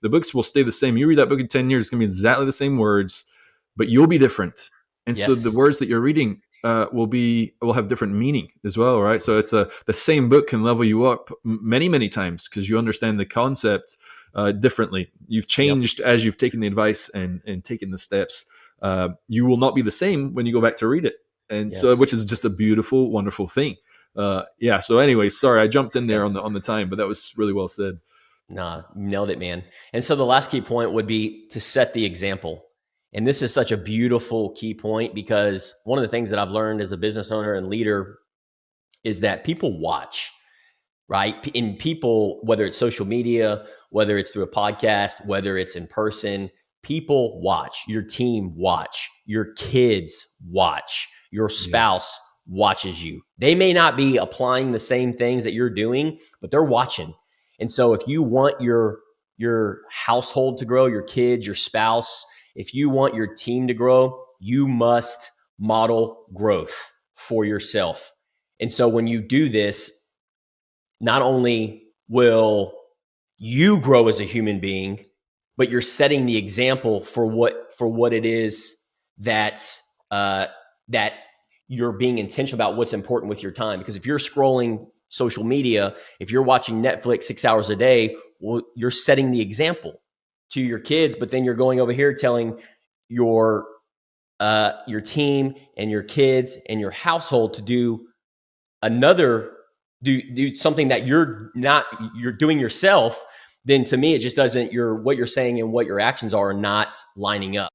The books will stay the same. You read that book in 10 years, it's going to be exactly the same words, but you'll be different. And so the Yes. words that you're reading will have different meaning as well, right? So it's the same book can level you up many times because you understand the concept differently. You've Yep. changed as you've taken the advice and taken the steps. You will not be the same when you go back to read it, and so Yes. which is just a beautiful, wonderful thing. Yeah. So, anyway, sorry I jumped in there Yeah. on the time, but that was really well said. Nah, nailed it, man. And so the last key point would be to set the example. And this is such a beautiful key point because one of the things that I've learned as a business owner and leader is that people watch, right? In people, whether it's social media, whether it's through a podcast, whether it's in person, people watch. Your team watch. Your kids watch. Your Yes. spouse watches you. They may not be applying the same things that you're doing, but they're watching. And so if you want your household to grow, your kids, your spouse, if you want your team to grow, you must model growth for yourself. And so when you do this, not only will you grow as a human being, but you're setting the example for what it is that that you're being intentional about what's important with your time. Because if you're scrolling social media, if you're watching Netflix 6 hours a day, well, you're setting the example to your kids, but then you're going over here telling your team and your kids and your household to do another do something that you're doing yourself. Then to me it just doesn't, what you're saying and what your actions are not lining up.